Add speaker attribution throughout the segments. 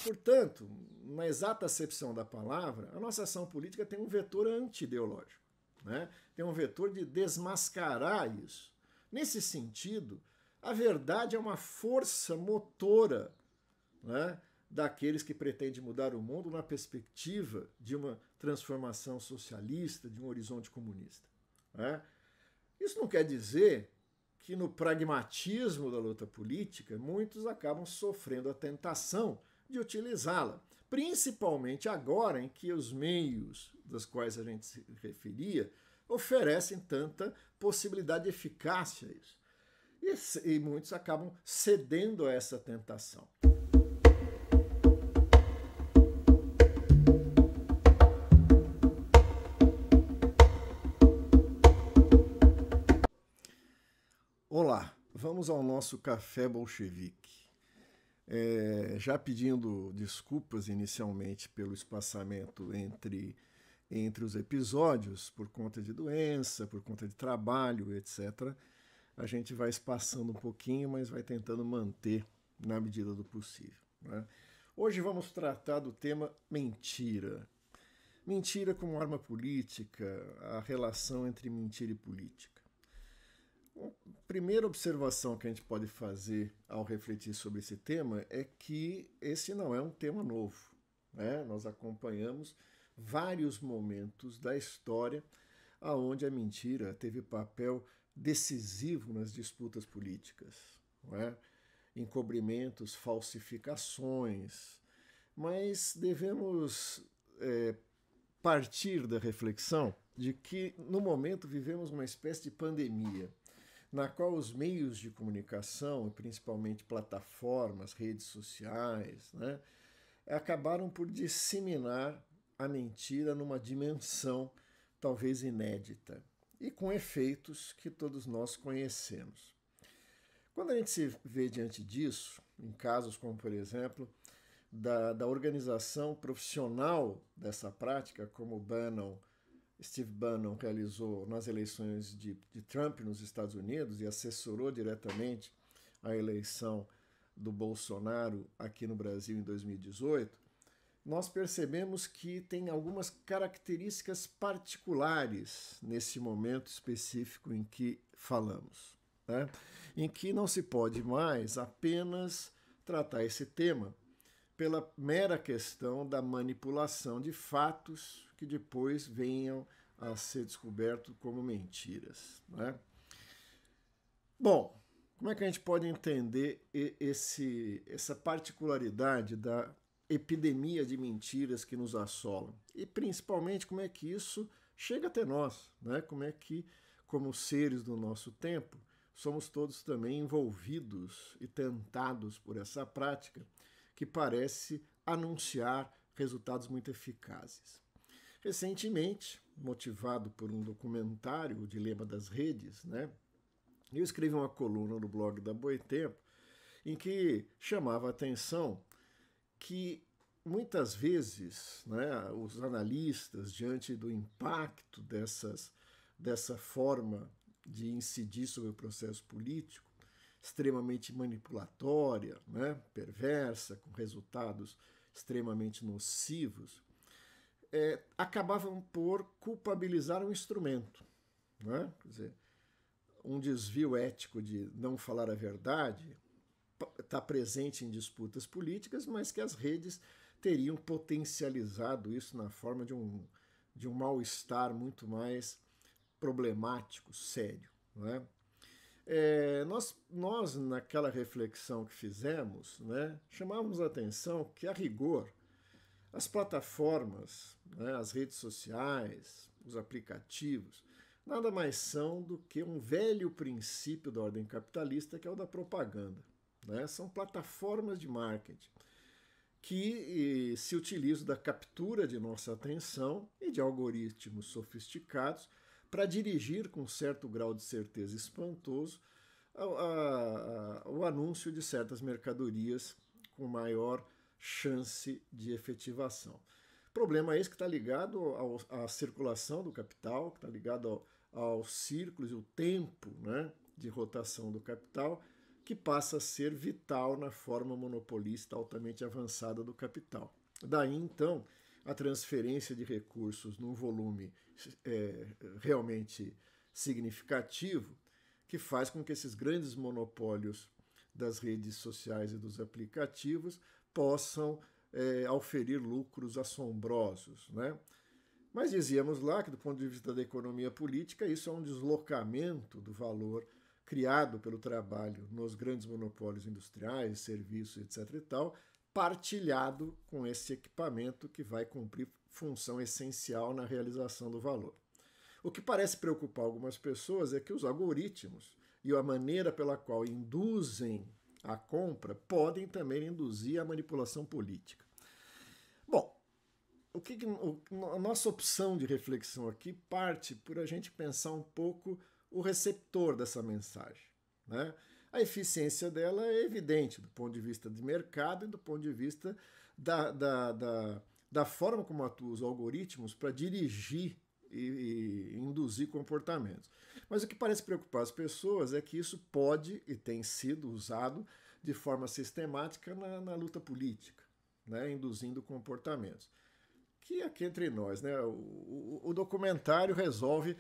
Speaker 1: Portanto, na exata acepção da palavra, a nossa ação política tem um vetor anti-ideológico, né? Tem um vetor de desmascarar isso. Nesse sentido, a verdade é uma força motora, né, daqueles que pretendem mudar o mundo na perspectiva de uma transformação socialista, de um horizonte comunista, né? Isso não quer dizer que no pragmatismo da luta política muitos acabam sofrendo a tentação de utilizá-la, principalmente agora em que os meios dos quais a gente se referia oferecem tanta possibilidade de eficácia a isso. E muitos acabam cedendo a essa tentação. Olá, vamos ao nosso café bolchevique. Já pedindo desculpas inicialmente pelo espaçamento entre os episódios, por conta de doença, por conta de trabalho, etc. A gente vai espaçando um pouquinho, mas vai tentando manter na medida do possível, né? Hoje vamos tratar do tema mentira. Mentira como arma política, a relação entre mentira e política. A primeira observação que a gente pode fazer ao refletir sobre esse tema é que esse não é um tema novo, né? Nós acompanhamos vários momentos da história onde a mentira teve papel decisivo nas disputas políticas, não é? Encobrimentos, falsificações, mas devemos partir da reflexão de que no momento vivemos uma espécie de pandemia na qual os meios de comunicação, principalmente plataformas, redes sociais, né, acabaram por disseminar a mentira numa dimensão talvez inédita e com efeitos que todos nós conhecemos. Quando a gente se vê diante disso, em casos como, por exemplo, da organização profissional dessa prática, como Steve Bannon realizou nas eleições de Trump nos Estados Unidos e assessorou diretamente a eleição do Bolsonaro aqui no Brasil em 2018, nós percebemos que tem algumas características particulares nesse momento específico em que falamos, né? Em que não se pode mais apenas tratar esse tema pela mera questão da manipulação de fatos que depois venham a ser descobertos como mentiras, né? Bom, como é que a gente pode entender essa particularidade da epidemia de mentiras que nos assolam? E principalmente como é que isso chega até nós, né? Como é que, como seres do nosso tempo, somos todos também envolvidos e tentados por essa prática que parece anunciar resultados muito eficazes. Recentemente, motivado por um documentário, O Dilema das Redes, né, eu escrevi uma coluna no blog da Boitempo em que chamava a atenção que muitas vezes, né, os analistas, diante do impacto dessa forma de incidir sobre o processo político, extremamente manipulatória, né, perversa, com resultados extremamente nocivos, acabavam por culpabilizar um instrumento, né? Quer dizer, um desvio ético de não falar a verdade está presente em disputas políticas, mas que as redes teriam potencializado isso na forma de um mal-estar muito mais problemático, sério, não é? Nós, naquela reflexão que fizemos, né, chamávamos a atenção que, a rigor, as plataformas, né, as redes sociais, os aplicativos, nada mais são do que um velho princípio da ordem capitalista, que é o da propaganda, né? São plataformas de marketing que se utilizam da captura de nossa atenção e de algoritmos sofisticados para dirigir com certo grau de certeza espantoso o anúncio de certas mercadorias com maior chance de efetivação. Problema esse que está ligado à circulação do capital, que está ligado aos círculos e o tempo, né, de rotação do capital, que passa a ser vital na forma monopolista altamente avançada do capital. Daí, então, a transferência de recursos num volume realmente significativo, que faz com que esses grandes monopólios das redes sociais e dos aplicativos possam auferir lucros assombrosos, né? Mas dizíamos lá que, do ponto de vista da economia política, isso é um deslocamento do valor criado pelo trabalho nos grandes monopólios industriais, serviços, etc. e tal, partilhado com esse equipamento que vai cumprir função essencial na realização do valor. O que parece preocupar algumas pessoas é que os algoritmos e a maneira pela qual induzem a compra podem também induzir a manipulação política. Bom, a nossa opção de reflexão aqui parte por a gente pensar um pouco o receptor dessa mensagem, né? A eficiência dela é evidente do ponto de vista de mercado e do ponto de vista da forma como atuam os algoritmos para dirigir e induzir comportamentos. Mas o que parece preocupar as pessoas é que isso pode e tem sido usado de forma sistemática na luta política, né, induzindo comportamentos. Que aqui entre nós, né, o documentário resolve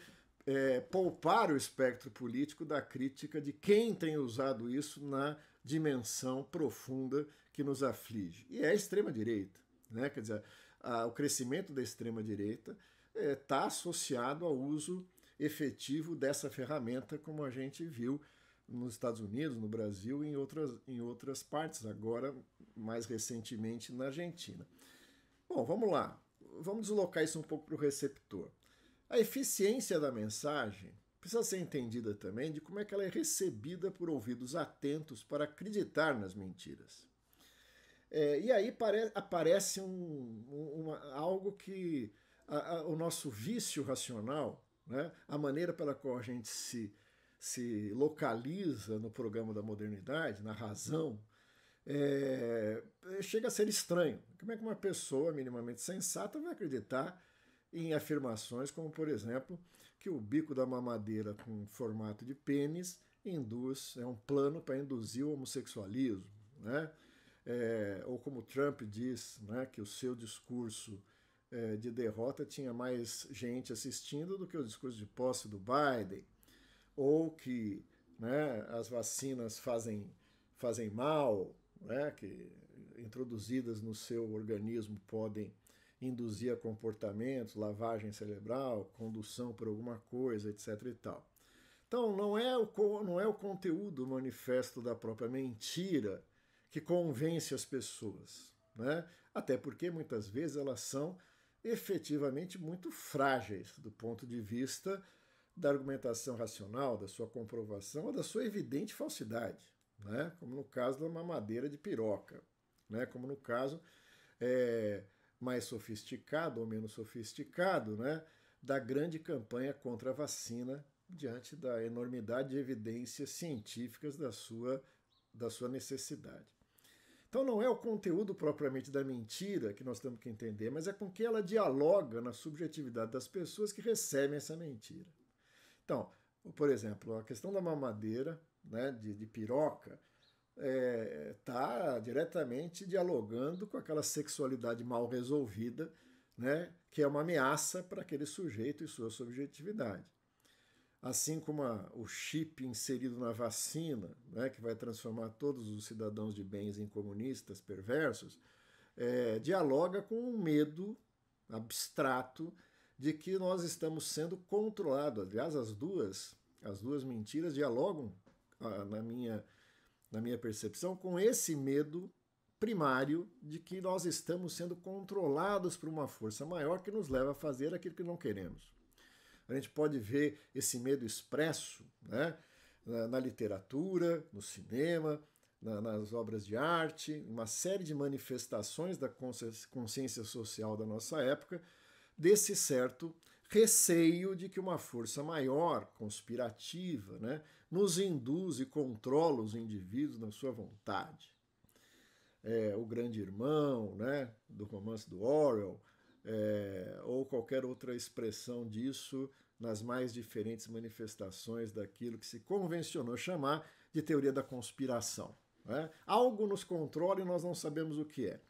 Speaker 1: poupar o espectro político da crítica de quem tem usado isso na dimensão profunda que nos aflige. E é a extrema-direita, né? Quer dizer, o crescimento da extrema-direita está associado ao uso efetivo dessa ferramenta, como a gente viu nos Estados Unidos, no Brasil e em outras partes, agora mais recentemente na Argentina. Bom, vamos lá. Vamos deslocar isso um pouco para o receptor. A eficiência da mensagem precisa ser entendida também de como é que ela é recebida por ouvidos atentos para acreditar nas mentiras. E aí aparece algo que o nosso vício racional, né, a maneira pela qual a gente se localiza no programa da modernidade, na razão, chega a ser estranho. Como é que uma pessoa minimamente sensata vai acreditar em afirmações como, por exemplo, que o bico da mamadeira com formato de pênis é um plano para induzir o homossexualismo, né? Ou como Trump diz, né, que o seu discurso de derrota tinha mais gente assistindo do que o discurso de posse do Biden, ou que, né, as vacinas fazem mal, né, que introduzidas no seu organismo podem induzir a comportamentos, lavagem cerebral, condução por alguma coisa, etc. e tal. Então, não é o conteúdo manifesto da própria mentira que convence as pessoas, né? Até porque muitas vezes elas são efetivamente muito frágeis do ponto de vista da argumentação racional, da sua comprovação ou da sua evidente falsidade, né? Como no caso da mamadeira de piroca, né? Como no caso mais sofisticado ou menos sofisticado, né, da grande campanha contra a vacina diante da enormidade de evidências científicas da sua necessidade. Então não é o conteúdo propriamente da mentira que nós temos que entender, mas é com que ela dialoga na subjetividade das pessoas que recebem essa mentira. Então, por exemplo, a questão da mamadeira, né, de piroca, está diretamente dialogando com aquela sexualidade mal resolvida, né, que é uma ameaça para aquele sujeito e sua subjetividade. Assim como o chip inserido na vacina, né, que vai transformar todos os cidadãos de bens em comunistas perversos, dialoga com um medo abstrato de que nós estamos sendo controlados. Aliás, as duas mentiras dialogam, na minha percepção, com esse medo primário de que nós estamos sendo controlados por uma força maior que nos leva a fazer aquilo que não queremos. A gente pode ver esse medo expresso, né, na literatura, no cinema, nas obras de arte, uma série de manifestações da consciência social da nossa época, desse certo receio de que uma força maior, conspirativa, né, nos induz e controla os indivíduos na sua vontade. O Grande Irmão, né, do romance do Orwell, ou qualquer outra expressão disso nas mais diferentes manifestações daquilo que se convencionou chamar de teoria da conspiração. Né? Algo nos controla e nós não sabemos o que é.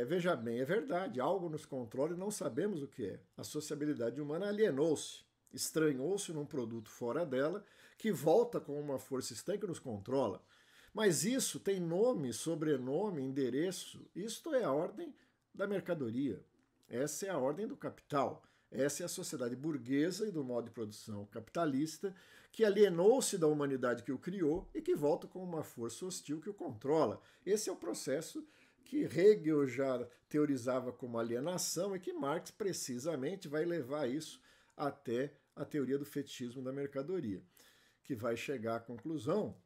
Speaker 1: Veja bem, é verdade, algo nos controla e não sabemos o que é. A sociabilidade humana alienou-se, estranhou-se num produto fora dela, que volta com uma força estranha que nos controla. Mas isso tem nome, sobrenome, endereço. Isto é a ordem da mercadoria. Essa é a ordem do capital. Essa é a sociedade burguesa e do modo de produção capitalista que alienou-se da humanidade que o criou e que volta com uma força hostil que o controla. Esse é o processo que Hegel já teorizava como alienação e que Marx precisamente vai levar isso até a teoria do fetichismo da mercadoria, que vai chegar à conclusão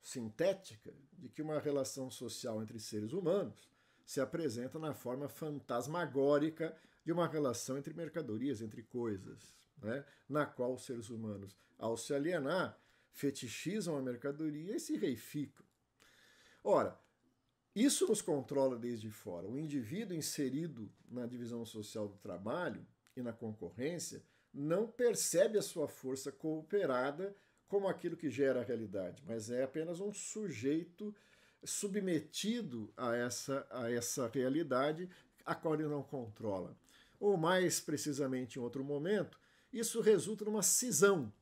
Speaker 1: sintética de que uma relação social entre seres humanos se apresenta na forma fantasmagórica de uma relação entre mercadorias, entre coisas, né? Na qual os seres humanos, ao se alienar, fetichizam a mercadoria e se reificam. Ora, isso nos controla desde fora. O indivíduo inserido na divisão social do trabalho e na concorrência não percebe a sua força cooperada como aquilo que gera a realidade, mas é apenas um sujeito submetido a essa realidade a qual ele não controla. Ou mais precisamente em outro momento, isso resulta numa cisão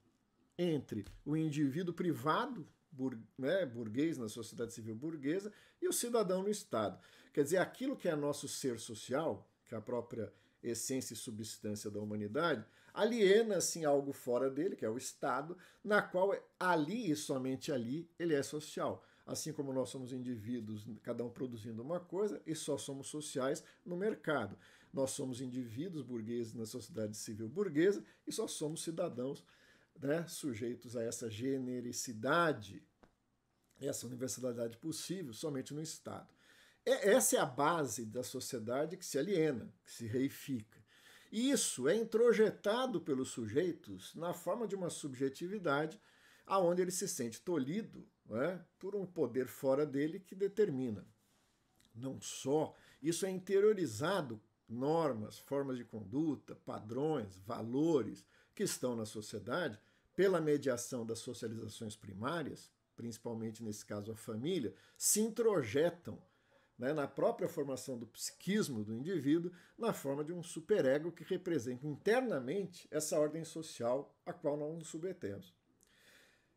Speaker 1: entre o indivíduo privado, burguês na sociedade civil burguesa, e o cidadão no Estado. Quer dizer, aquilo que é nosso ser social, que é a própria essência e substância da humanidade, aliena-se em algo fora dele, que é o Estado, na qual ali e somente ali ele é social. Assim como nós somos indivíduos, cada um produzindo uma coisa, e só somos sociais no mercado. Nós somos indivíduos burgueses na sociedade civil burguesa e só somos cidadãos, né, sujeitos a essa genericidade, essa universalidade possível somente no Estado. Essa é a base da sociedade que se aliena, que se reifica. E isso é introjetado pelos sujeitos na forma de uma subjetividade aonde ele se sente tolhido, né, por um poder fora dele que determina. Não só, isso é interiorizado, normas, formas de conduta, padrões, valores que estão na sociedade, pela mediação das socializações primárias, principalmente nesse caso a família, se introjetam, né, na própria formação do psiquismo do indivíduo, na forma de um superego que representa internamente essa ordem social a qual nós nos submetemos.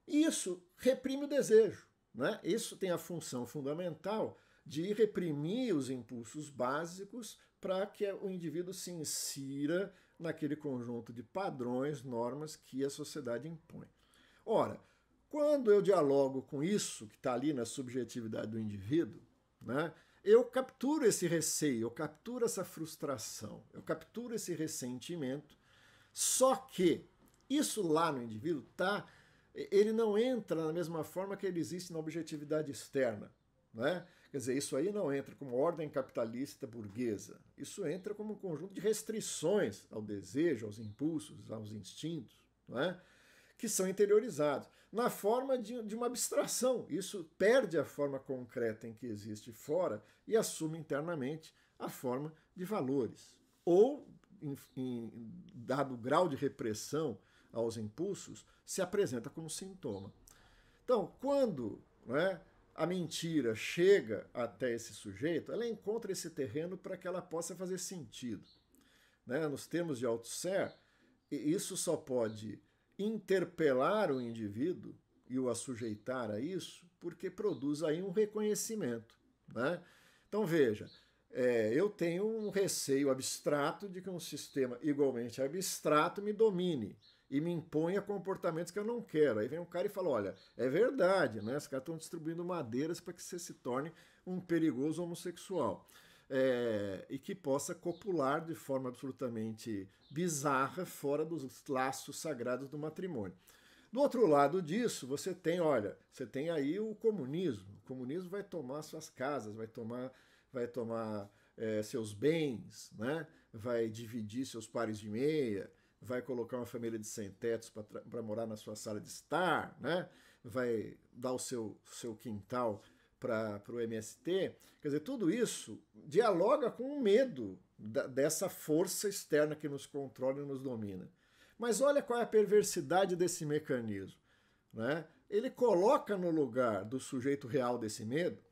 Speaker 1: E isso reprime o desejo, né? Isso tem a função fundamental de reprimir os impulsos básicos para que o indivíduo se insira naquele conjunto de padrões, normas que a sociedade impõe. Ora, quando eu dialogo com isso que está ali na subjetividade do indivíduo, né, eu capturo esse receio, eu capturo essa frustração, eu capturo esse ressentimento, só que isso lá no indivíduo ele não entra da mesma forma que ele existe na objetividade externa, né? Quer dizer, isso aí não entra como ordem capitalista burguesa. Isso entra como um conjunto de restrições ao desejo, aos impulsos, aos instintos, não é? Que são interiorizados, na forma de uma abstração. Isso perde a forma concreta em que existe fora e assume internamente a forma de valores. Ou, em dado grau de repressão aos impulsos, se apresenta como sintoma. Então, quando, né, a mentira chega até esse sujeito, ela encontra esse terreno para que ela possa fazer sentido. Né? Nos termos de Althusser, isso só pode interpelar o indivíduo e o assujeitar a isso porque produz aí um reconhecimento. Né? Então, veja, eu tenho um receio abstrato de que um sistema igualmente abstrato me domine e me imponha comportamentos que eu não quero. Aí vem um cara e fala, olha, é verdade, né? Os caras estão distribuindo madeiras para que você se torne um perigoso homossexual. E que possa copular de forma absolutamente bizarra fora dos laços sagrados do matrimônio. Do outro lado disso, você tem aí o comunismo. O comunismo vai tomar suas casas, vai tomar seus bens, né? Vai dividir seus pares de meia, vai colocar uma família de sem-tetos para morar na sua sala de estar, né? Vai dar o seu quintal para o MST. Quer dizer, tudo isso dialoga com o medo dessa força externa que nos controla e nos domina. Mas olha qual é a perversidade desse mecanismo. Né? ele coloca no lugar do sujeito real desse medo,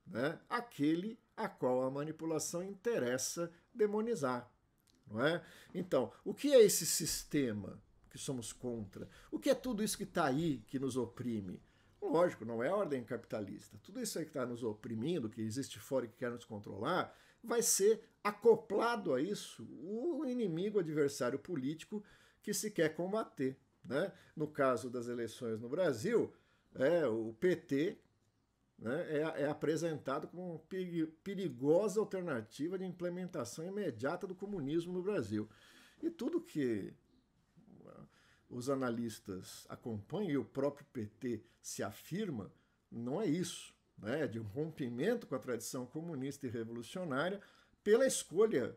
Speaker 1: né, aquele a qual a manipulação interessa demonizar. Não é? Então, o que é esse sistema que somos contra? O que é tudo isso que está aí, que nos oprime? Lógico, não é a ordem capitalista. Tudo isso aí que está nos oprimindo, que existe fora e que quer nos controlar, vai ser acoplado a isso o inimigo, adversário político que se quer combater. Né? No caso das eleições no Brasil, o PT, né, é apresentado como uma perigosa alternativa de implementação imediata do comunismo no Brasil. E tudo que os analistas acompanham, e o próprio PT se afirma, não é isso. Né? É de um rompimento com a tradição comunista e revolucionária pela escolha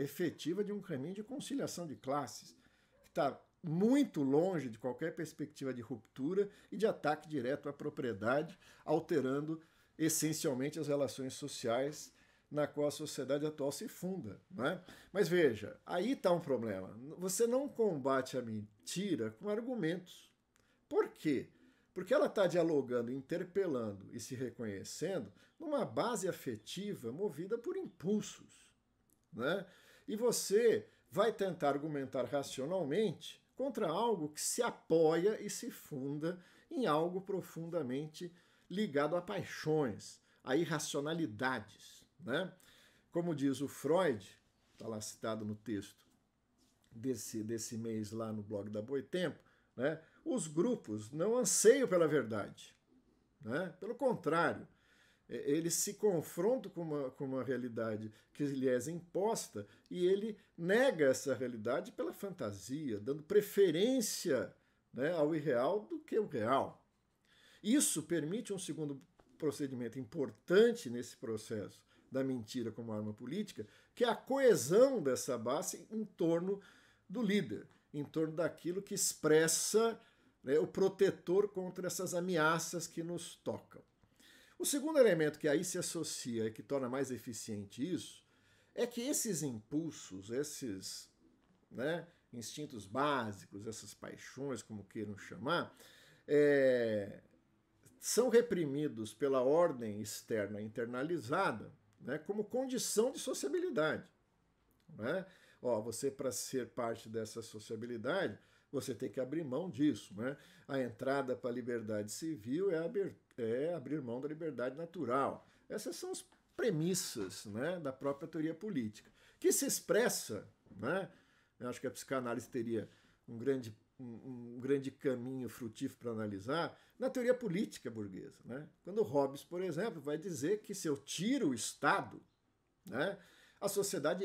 Speaker 1: efetiva de um caminho de conciliação de classes, que está muito longe de qualquer perspectiva de ruptura e de ataque direto à propriedade, alterando essencialmente as relações sociais na qual a sociedade atual se funda. Né? Mas veja, aí está um problema. Você não combate a mentira com argumentos. Por quê? Porque ela está dialogando, interpelando e se reconhecendo numa base afetiva movida por impulsos. Né? E você vai tentar argumentar racionalmente contra algo que se apoia e se funda em algo profundamente ligado a paixões, a irracionalidades. Né? Como diz o Freud, está lá citado no texto desse mês lá no blog da Boitempo, né? Os grupos não anseiam pela verdade. Né? Pelo contrário, eles se confrontam com uma realidade que lhe é imposta e ele nega essa realidade pela fantasia, dando preferência, né, ao irreal do que o real. Isso permite um segundo procedimento importante nesse processo da mentira como arma política, que é a coesão dessa base em torno do líder, em torno daquilo que expressa, né, o protetor contra essas ameaças que nos tocam. O segundo elemento que aí se associa e que torna mais eficiente isso é que esses impulsos, esses, né, instintos básicos, essas paixões, como queiram chamar, são reprimidos pela ordem externa internalizada, né, como condição de sociabilidade. Né? Você, para ser parte dessa sociabilidade, você tem que abrir mão disso. Né? A entrada para a liberdade civil é abrir mão da liberdade natural. Essas são as premissas, né, da própria teoria política, que se expressa, né, eu acho que a psicanálise teria um grande caminho frutífero para analisar, na teoria política burguesa. Né? Quando Hobbes, por exemplo, vai dizer que se eu tiro o Estado, né, a sociedade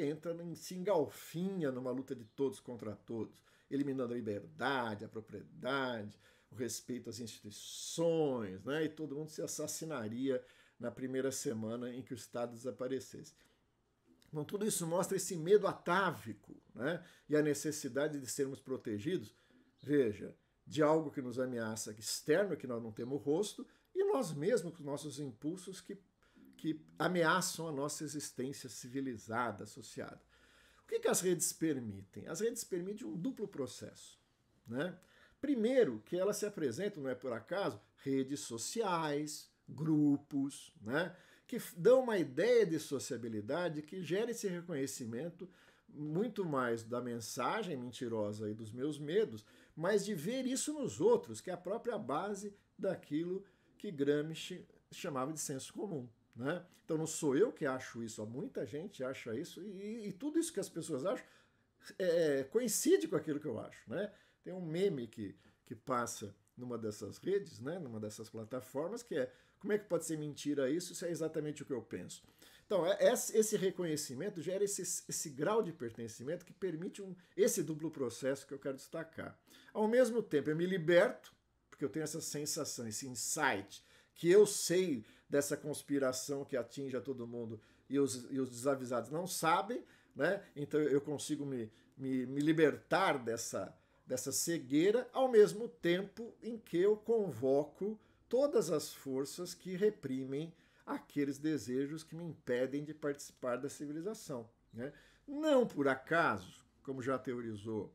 Speaker 1: se engalfinha numa luta de todos contra todos, eliminando a liberdade, a propriedade, o respeito às instituições, né, e todo mundo se assassinaria na primeira semana em que o Estado desaparecesse. Então, tudo isso mostra esse medo atávico, né, e a necessidade de sermos protegidos, veja, de algo que nos ameaça externo, que nós não temos rosto, e nós mesmos, com nossos impulsos que ameaçam a nossa existência civilizada, associada. O que as redes permitem? As redes permitem um duplo processo. Né? Primeiro, que elas se apresentam, não é por acaso, redes sociais, grupos, né? Que dão uma ideia de sociabilidade que gera esse reconhecimento muito mais da mensagem mentirosa e dos meus medos, mas de ver isso nos outros, que é a própria base daquilo que Gramsci chamava de senso comum. Né? Então não sou eu que acho isso, muita gente acha isso, e tudo isso que as pessoas acham coincide com aquilo que eu acho. Né? Tem um meme que passa numa dessas redes, né, numa dessas plataformas, que é: como é que pode ser mentira isso? Isso é exatamente o que eu penso. Então, esse reconhecimento gera esse grau de pertencimento que permite esse duplo processo que eu quero destacar. Ao mesmo tempo, eu me liberto, porque eu tenho essa sensação, esse insight, que eu sei dessa conspiração que atinge a todo mundo e os desavisados não sabem, né? Então eu consigo me libertar dessa cegueira, ao mesmo tempo em que eu convoco todas as forças que reprimem aqueles desejos que me impedem de participar da civilização. Né? Não por acaso, como já teorizou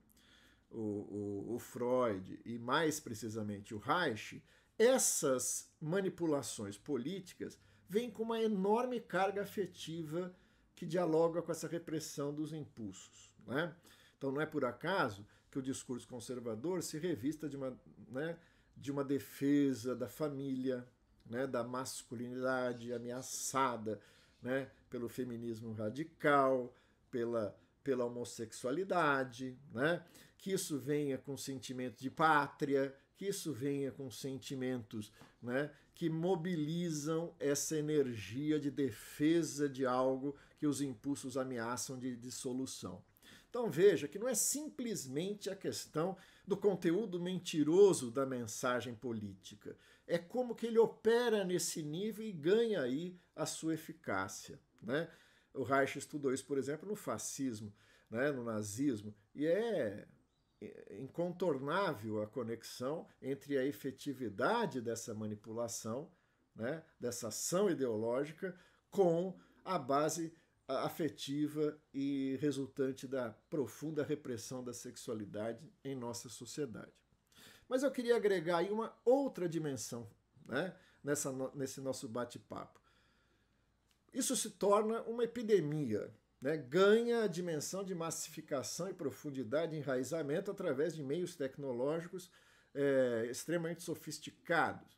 Speaker 1: o Freud e mais precisamente o Reich, essas manipulações políticas vêm com uma enorme carga afetiva que dialoga com essa repressão dos impulsos. Né? Então não é por acaso que o discurso conservador se revista de uma defesa da família, né, da masculinidade ameaçada, né, pelo feminismo radical, pela homossexualidade, né, que isso venha com sentimento de pátria, que isso venha com sentimentos, né, que mobilizam essa energia de defesa de algo que os impulsos ameaçam de dissolução. Então veja que não é simplesmente a questão do conteúdo mentiroso da mensagem política. É como que ele opera nesse nível e ganha aí a sua eficácia. Né? O Reich estudou isso, por exemplo, no fascismo, né, no nazismo, e é incontornável a conexão entre a efetividade dessa manipulação, né, dessa ação ideológica, com a base afetiva e resultante da profunda repressão da sexualidade em nossa sociedade. Mas eu queria agregar aí uma outra dimensão, né, nesse nosso bate-papo. Isso se torna uma epidemia, né, ganha a dimensão de massificação e profundidade e enraizamento através de meios tecnológicos extremamente sofisticados.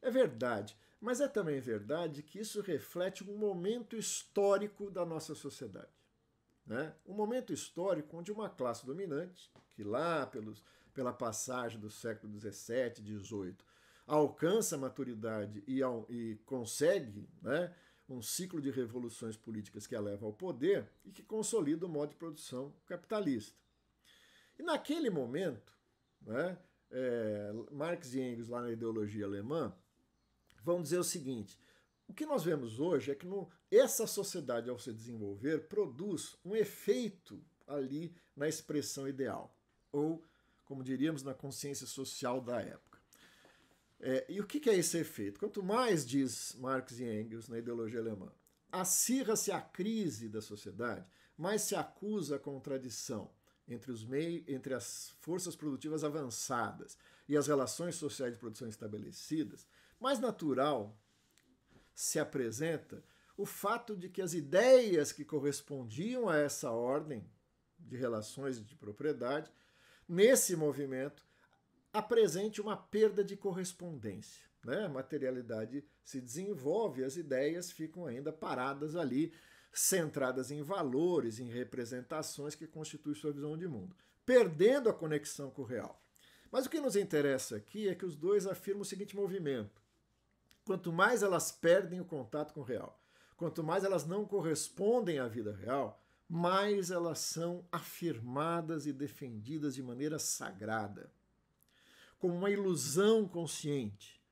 Speaker 1: É verdade, mas é também verdade que isso reflete um momento histórico da nossa sociedade. Né? Um momento histórico onde uma classe dominante, que lá pela passagem do século XVII, XVIII, alcança a maturidade e consegue, né, um ciclo de revoluções políticas que a leva ao poder e que consolida o modo de produção capitalista. E naquele momento, né, Marx e Engels, lá na ideologia alemã, vão dizer o seguinte: o que nós vemos hoje é que essa sociedade, ao se desenvolver, produz um efeito ali na expressão ideal, ou, como diríamos, na consciência social da época. E o que é esse efeito? Quanto mais, diz Marx e Engels na ideologia alemã, acirra-se a crise da sociedade, mais se acusa a contradição entre as forças produtivas avançadas e as relações sociais de produção estabelecidas, mais natural se apresenta o fato de que as ideias que correspondiam a essa ordem de relações de propriedade, nesse movimento, apresente uma perda de correspondência. Né? A materialidade se desenvolve, as ideias ficam ainda paradas ali, centradas em valores, em representações que constituem sua visão de mundo, perdendo a conexão com o real. Mas o que nos interessa aqui é que os dois afirmam o seguinte movimento: quanto mais elas perdem o contato com o real, quanto mais elas não correspondem à vida real, mais elas são afirmadas e defendidas de maneira sagrada, como uma ilusão consciente,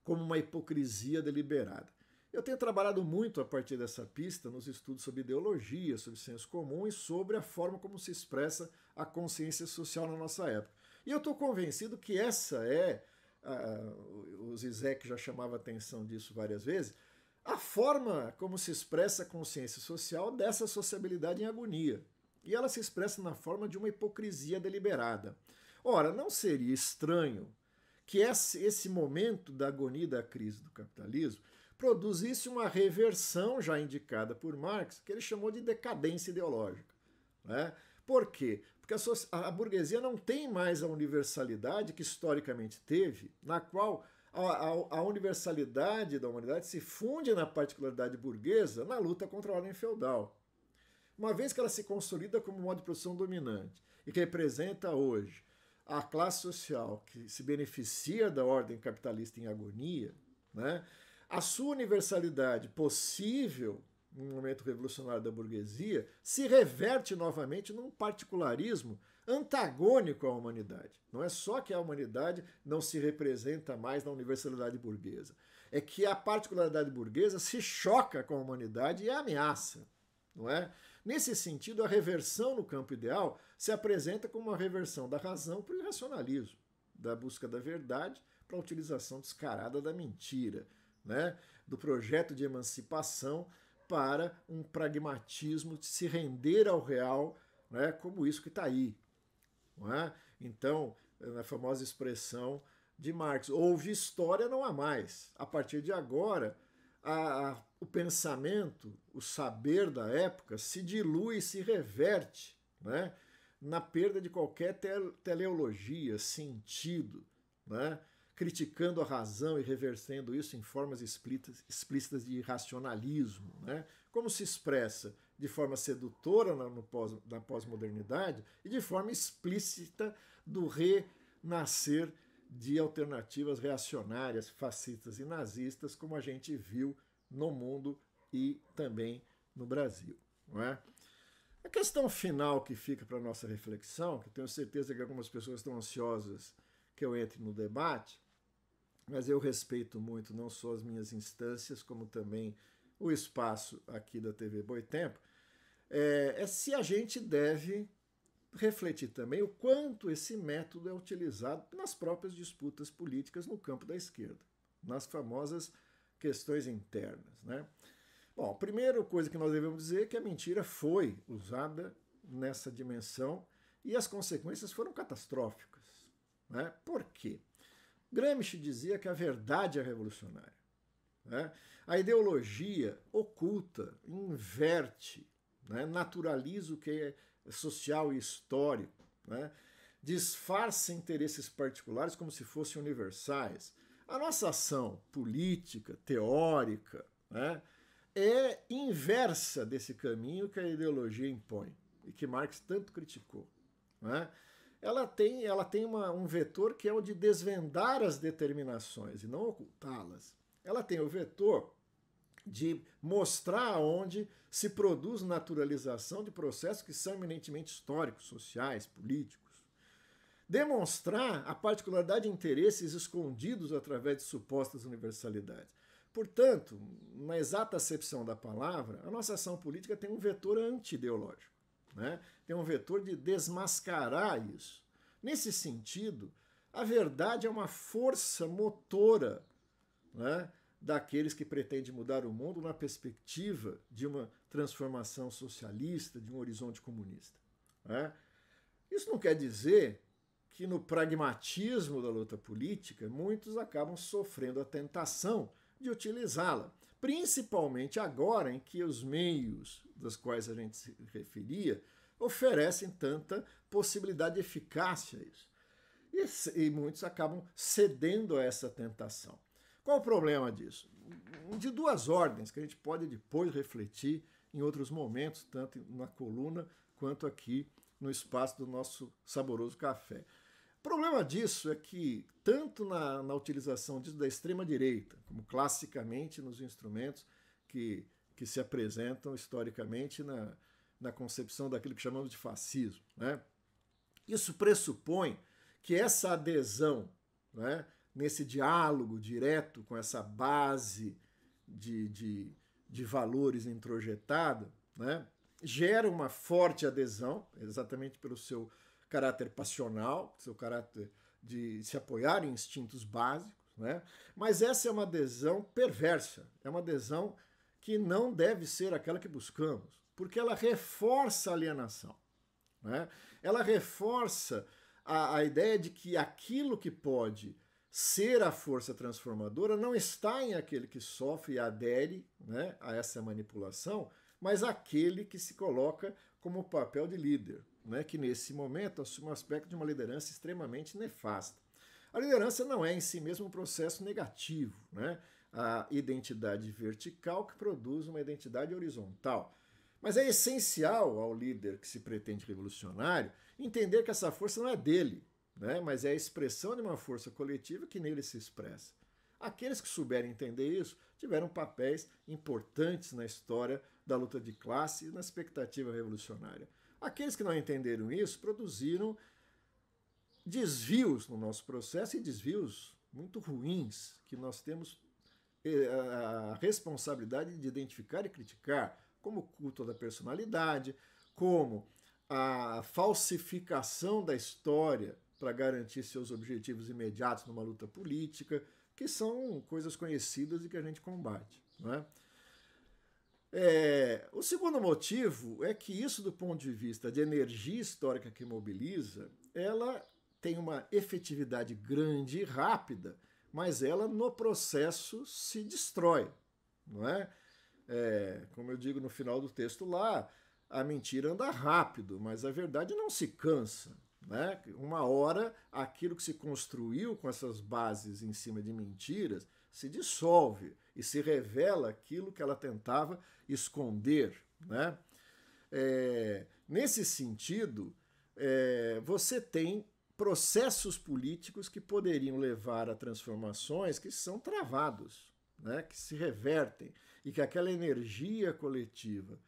Speaker 1: como uma hipocrisia deliberada. Eu tenho trabalhado muito a partir dessa pista nos estudos sobre ideologia, sobre senso comum e sobre a forma como se expressa a consciência social na nossa época. E eu estou convencido que essa é, o Zizek já chamava atenção disso várias vezes, a forma como se expressa a consciência social dessa sociabilidade em agonia. E ela se expressa na forma de uma hipocrisia deliberada. Ora, não seria estranho que esse momento da agonia da crise do capitalismo produzisse uma reversão já indicada por Marx, que ele chamou de decadência ideológica. Né? Por quê? Porque a burguesia não tem mais a universalidade que historicamente teve, na qual a universalidade da humanidade se funde na particularidade burguesa na luta contra a ordem feudal. Uma vez que ela se consolida como modo de produção dominante e que representa hoje a classe social que se beneficia da ordem capitalista em agonia, né, a sua universalidade possível no momento revolucionário da burguesia se reverte novamente num particularismo antagônico à humanidade. Não é só que a humanidade não se representa mais na universalidade burguesa, é que a particularidade burguesa se choca com a humanidade e a ameaça. Não é? Nesse sentido, a reversão no campo ideal se apresenta como uma reversão da razão para o irracionalismo, da busca da verdade para a utilização descarada da mentira, né? Do projeto de emancipação para um pragmatismo de se render ao real, né? Como isso que está aí. não é? Então, na famosa expressão de Marx, houve história, não há mais. A partir de agora, o pensamento, o saber da época se dilui, se reverte, né, na perda de qualquer teleologia, sentido, né, criticando a razão e revertendo isso em formas explícitas de racionalismo. Né? Como se expressa de forma sedutora na pós-modernidade e de forma explícita do renascer de alternativas reacionárias, fascistas e nazistas, como a gente viu no mundo e também no Brasil. Não é? A questão final que fica para a nossa reflexão, que tenho certeza que algumas pessoas estão ansiosas que eu entre no debate, mas eu respeito muito não só as minhas instâncias, como também o espaço aqui da TV Boitempo, é se a gente deve refletir também o quanto esse método é utilizado nas próprias disputas políticas no campo da esquerda, nas famosas questões internas. Né? Bom, a primeira coisa que nós devemos dizer é que a mentira foi usada nessa dimensão e as consequências foram catastróficas. Né? Por quê? Gramsci dizia que a verdade é revolucionária. Né? A ideologia oculta, inverte, né? Naturaliza o que é social e histórico, né? Disfarça interesses particulares como se fossem universais. A nossa ação política, teórica, né? É inversa desse caminho que a ideologia impõe e que Marx tanto criticou. Né? Ela tem um vetor que é o de desvendar as determinações e não ocultá-las. Ela tem o vetor de mostrar onde se produz naturalização de processos que são eminentemente históricos, sociais, políticos. Demonstrar a particularidade de interesses escondidos através de supostas universalidades. Portanto, na exata acepção da palavra, a nossa ação política tem um vetor anti-ideológico. Né? Tem um vetor de desmascarar isso. Nesse sentido, a verdade é uma força motora, né, daqueles que pretendem mudar o mundo na perspectiva de uma transformação socialista, de um horizonte comunista. Né? Isso não quer dizer que no pragmatismo da luta política muitos acabam sofrendo a tentação de utilizá-la, principalmente agora em que os meios dos quais a gente se referia oferecem tanta possibilidade de eficácia a isso. E muitos acabam cedendo a essa tentação. Qual o problema disso? De duas ordens, que a gente pode depois refletir em outros momentos, tanto na coluna quanto aqui no espaço do nosso saboroso café. O problema disso é que, tanto na utilização disso da extrema-direita, como classicamente nos instrumentos que se apresentam historicamente na concepção daquilo que chamamos de fascismo, né? Isso pressupõe que essa adesão, né, nesse diálogo direto com essa base de valores introjetada, né, gera uma forte adesão, exatamente pelo seu caráter passional, seu caráter de se apoiar em instintos básicos, né? Mas essa é uma adesão perversa, é uma adesão que não deve ser aquela que buscamos, porque ela reforça a alienação. Né? Ela reforça a ideia de que aquilo que pode ser a força transformadora não está em aquele que sofre e adere, né, a essa manipulação, mas aquele que se coloca como papel de líder, né, que nesse momento assume o aspecto de uma liderança extremamente nefasta. A liderança não é em si mesmo um processo negativo, né? A identidade vertical que produz uma identidade horizontal. Mas é essencial ao líder que se pretende revolucionário entender que essa força não é dele, né? Mas é a expressão de uma força coletiva que nele se expressa. Aqueles que souberem entender isso tiveram papéis importantes na história da luta de classe e na expectativa revolucionária. Aqueles que não entenderam isso produziram desvios no nosso processo e desvios muito ruins que nós temos a responsabilidade de identificar e criticar, como o culto da personalidade, como a falsificação da história para garantir seus objetivos imediatos numa luta política, que são coisas conhecidas e que a gente combate. Não é? O segundo motivo é que isso, do ponto de vista de energia histórica que mobiliza, ela tem uma efetividade grande e rápida, mas ela no processo se destrói, não é? Como eu digo no final do texto lá, a mentira anda rápido, mas a verdade não se cansa, né? Uma hora aquilo que se construiu com essas bases em cima de mentiras se dissolve e se revela aquilo que ela tentava esconder, né? Nesse sentido, você tem processos políticos que poderiam levar a transformações que são travados, né? Que se revertem, e que aquela energia coletiva,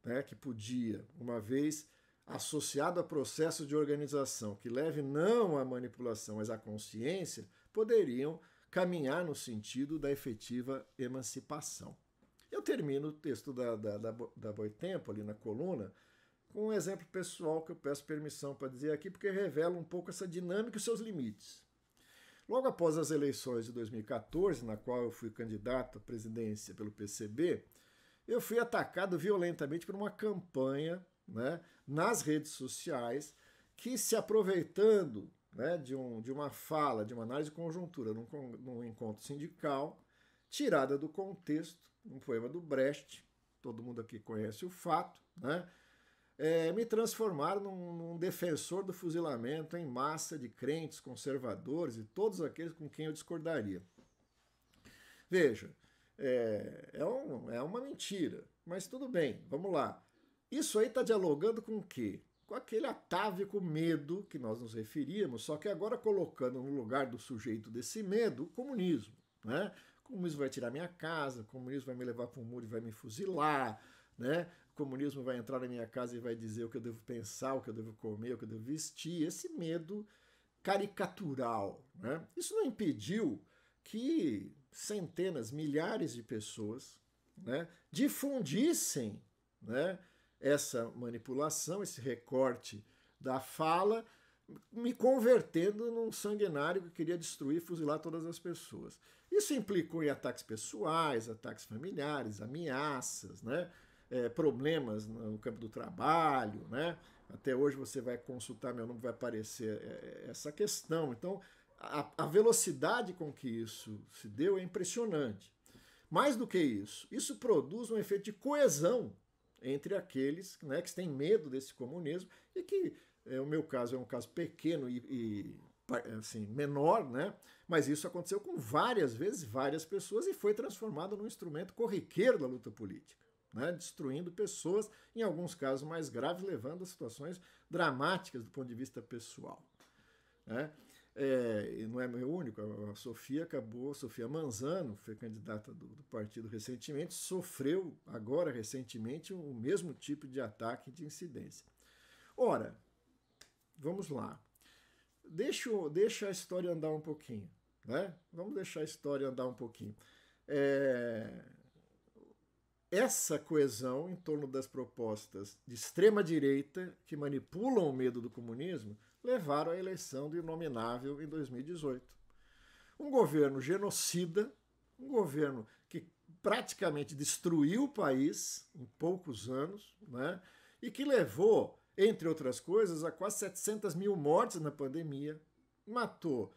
Speaker 1: né, que podia, uma vez associado a processo de organização que leve não à manipulação, mas à consciência, poderiam caminhar no sentido da efetiva emancipação. Eu termino o texto da Boitempo, ali na coluna, com um exemplo pessoal que eu peço permissão para dizer aqui, porque revela um pouco essa dinâmica e os seus limites. Logo após as eleições de 2014, na qual eu fui candidato à presidência pelo PCB, eu fui atacado violentamente por uma campanha, né, nas redes sociais que, se aproveitando, né, de uma fala, de uma análise de conjuntura num encontro sindical, tirada do contexto, um poema do Brecht, todo mundo aqui conhece o fato, né, me transformaram num defensor do fuzilamento em massa de crentes, conservadores e todos aqueles com quem eu discordaria. Veja, é uma mentira, mas tudo bem, vamos lá. Isso aí está dialogando com o quê? Com aquele atávico medo que nós nos referíamos, só que agora colocando no lugar do sujeito desse medo o comunismo, né? O comunismo vai tirar minha casa, o comunismo vai me levar para um muro e vai me fuzilar, né? O comunismo vai entrar na minha casa e vai dizer o que eu devo pensar, o que eu devo comer, o que eu devo vestir. Esse medo caricatural, né? Isso não impediu que centenas, milhares de pessoas, né, difundissem, né, essa manipulação, esse recorte da fala, me convertendo num sanguinário que queria destruir e fuzilar todas as pessoas. Isso implicou em ataques pessoais, ataques familiares, ameaças, né, problemas no campo do trabalho, né? Até hoje você vai consultar meu nome, vai aparecer essa questão. Então, a velocidade com que isso se deu é impressionante. Mais do que isso, isso produz um efeito de coesão entre aqueles, né, que têm medo desse comunismo e que, o meu caso é um caso pequeno e assim, menor, né? Mas isso aconteceu com várias vezes, várias pessoas, e foi transformado num instrumento corriqueiro da luta política, né? Destruindo pessoas, em alguns casos mais graves, levando a situações dramáticas do ponto de vista pessoal, né? E não é meu único, a Sofia Manzano, foi candidata do partido recentemente, sofreu agora recentemente o mesmo tipo de ataque, de incidência. Ora, vamos lá. Deixa a história andar um pouquinho, né? Vamos deixar a história andar um pouquinho. Essa coesão em torno das propostas de extrema-direita que manipulam o medo do comunismo levaram à eleição do inominável em 2018. Um governo genocida, um governo que praticamente destruiu o país em poucos anos, né? E que levou, entre outras coisas, a quase 700 mil mortes na pandemia, matou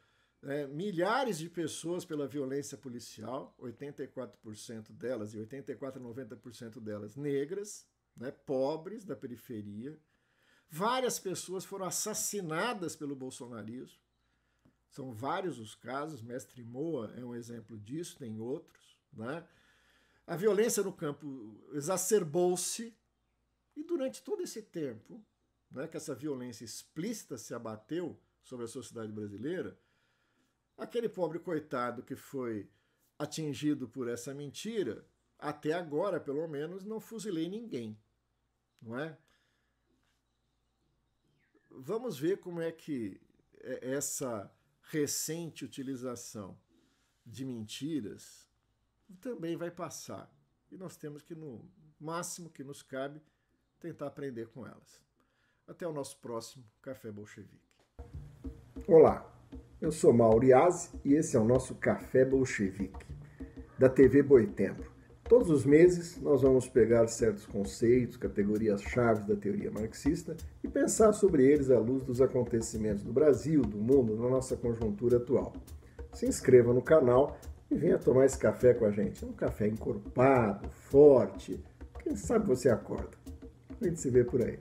Speaker 1: milhares de pessoas pela violência policial, 84% delas, e 84% a 90% delas negras, né, pobres da periferia. Várias pessoas foram assassinadas pelo bolsonarismo. São vários os casos, Mestre Moa é um exemplo disso, tem outros, né? A violência no campo exacerbou-se, e durante todo esse tempo, né, que essa violência explícita se abateu sobre a sociedade brasileira, aquele pobre coitado que foi atingido por essa mentira, até agora, pelo menos, não fuzilei ninguém, não é? Vamos ver como é que essa recente utilização de mentiras também vai passar. E nós temos que, no máximo que nos cabe, tentar aprender com elas. Até o nosso próximo Café Bolchevique. Olá, eu sou Mauro Iazzi e esse é o nosso Café Bolchevique, da TV Boitempo. Todos os meses nós vamos pegar certos conceitos, categorias-chave da teoria marxista e pensar sobre eles à luz dos acontecimentos do Brasil, do mundo, na nossa conjuntura atual. Se inscreva no canal e venha tomar esse café com a gente. É um café encorpado, forte. Quem sabe você acorda. A gente se vê por aí.